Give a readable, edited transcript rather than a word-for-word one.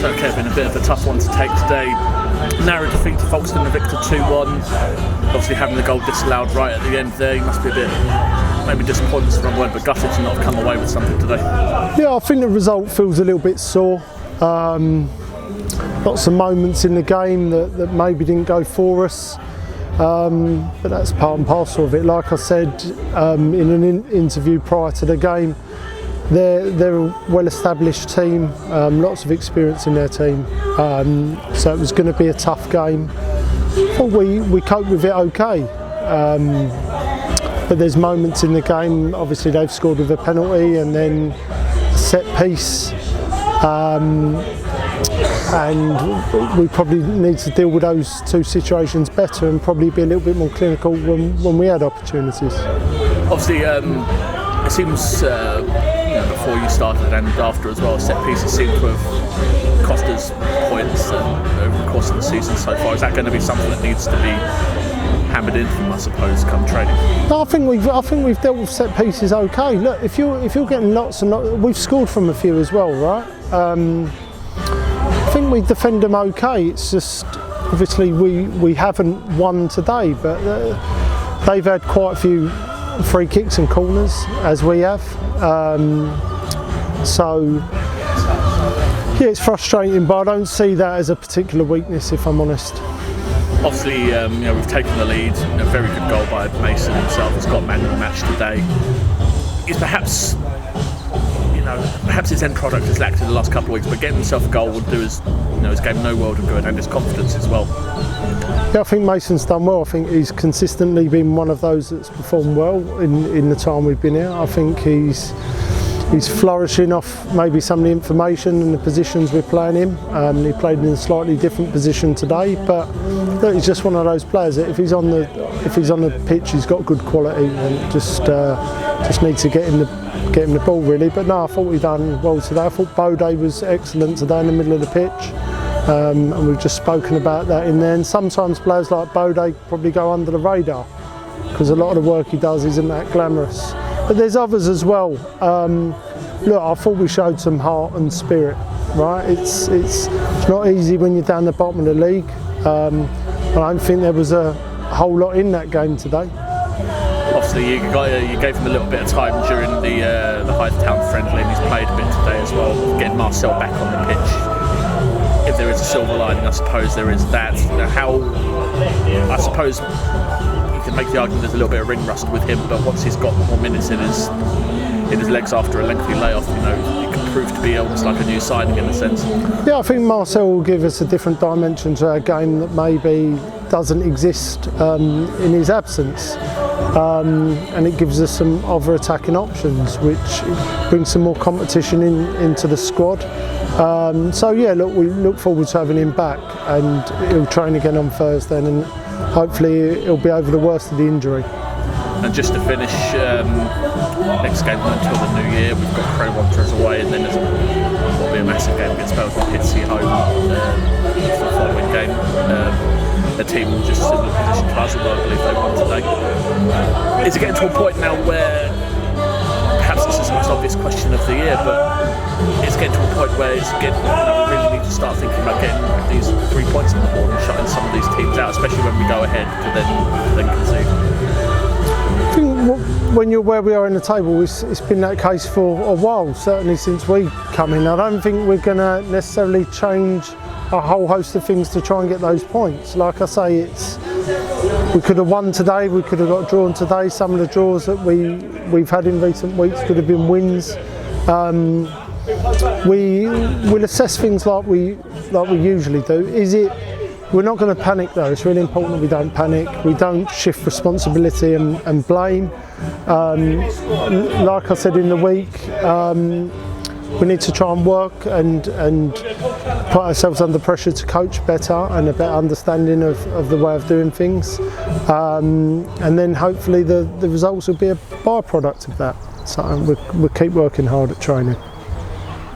Okay, been a bit of a tough one to take today. Narrow defeat to Folkestone Invicta 2-1. Obviously having the goal disallowed right at the end there, you must be a bit, maybe disappointed is the wrong word, but gutted to not have come away with something today. Yeah, I think the result feels a little bit sore. Lots of moments in the game that maybe didn't go for us. But that's part and parcel of it. Like I said in an interview prior to the game, they're a well-established team, lots of experience in their team, so it was going to be a tough game. I thought we coped with it okay, but there's moments in the game, obviously they've scored with a penalty and then a set piece, and we probably need to deal with those two situations better and probably be a little bit more clinical when we had opportunities. Obviously it seems before you started and after as well, set pieces seem to have cost us points over the course of the season so far. Is that going to be something that needs to be hammered into them, I suppose, come training? No, I think we've dealt with set pieces okay. Look, if you're getting lots and lots, we've scored from a few as well, right? I think we defend them okay. It's just obviously we haven't won today, but they've had quite a few free kicks and corners as we have. So yeah, it's frustrating, but I don't see that as a particular weakness, if I'm honest. Obviously, we've taken the lead. A very good goal by Mason himself. Has got man of the match today. Is perhaps his end product has lacked in the last couple of weeks, but getting himself a goal would do his game no world of good, and his confidence as well. Yeah, I think Mason's done well. I think he's consistently been one of those that's performed well in the time we've been here. I think he's flourishing off maybe some of the information and the positions we're playing him. He played in a slightly different position today, but look, he's just one of those players that if he's on the pitch, he's got good quality, and just needs to get him the ball really. But no, I thought we've done well today. I thought Bode was excellent today in the middle of the pitch. And we've just spoken about that in there, and sometimes players like Bode probably go under the radar because a lot of the work he does isn't that glamorous, but there's others as well. Look, I thought we showed some heart and spirit, right? It's not easy when you're down the bottom of the league. I don't think there was a whole lot in that game today. Obviously you gave him a little bit of time during the Hythe Town friendly, and he's played a bit today as well, getting Marcel back on the pitch. If there is a silver lining, I suppose there is that. I suppose you can make the argument there's a little bit of ring rust with him, but once he's got more minutes in his legs after a lengthy layoff, it can prove to be almost like a new signing in a sense. Yeah, I think Marcel will give us a different dimension to our game that maybe doesn't exist in his absence. And it gives us some other attacking options, which brings some more competition into the squad. So yeah, look, we look forward to having him back, and he'll train again on Thursday, and hopefully he'll be over the worst of the injury. And just to finish, next game until the new year, we've got Cray Wanderers away, and then there'll be a massive game against Belgium Pitsy home for the following game. The team will just similar position to us, although I believe they won today. Is it getting to a point now where, perhaps this is the most obvious question of the year, but it's getting to a point where we really need to start thinking about getting these 3 points on the board and shutting some of these teams out, especially when we go ahead to then concede? I think when you're where we are in the table, it's been that case for a while, certainly since we come in. I don't think we're going to necessarily change a whole host of things to try and get those points. Like I say, we could have won today, we could have got drawn today. Some of the draws that we've had in recent weeks could have been wins. We'll assess things like we usually do. We're not going to panic though. It's really important that we don't panic. We don't shift responsibility and blame. Like I said in the week, we need to try and work and put ourselves under pressure to coach better and a better understanding of the way of doing things. And then hopefully the results will be a byproduct of that. So we'll keep working hard at training.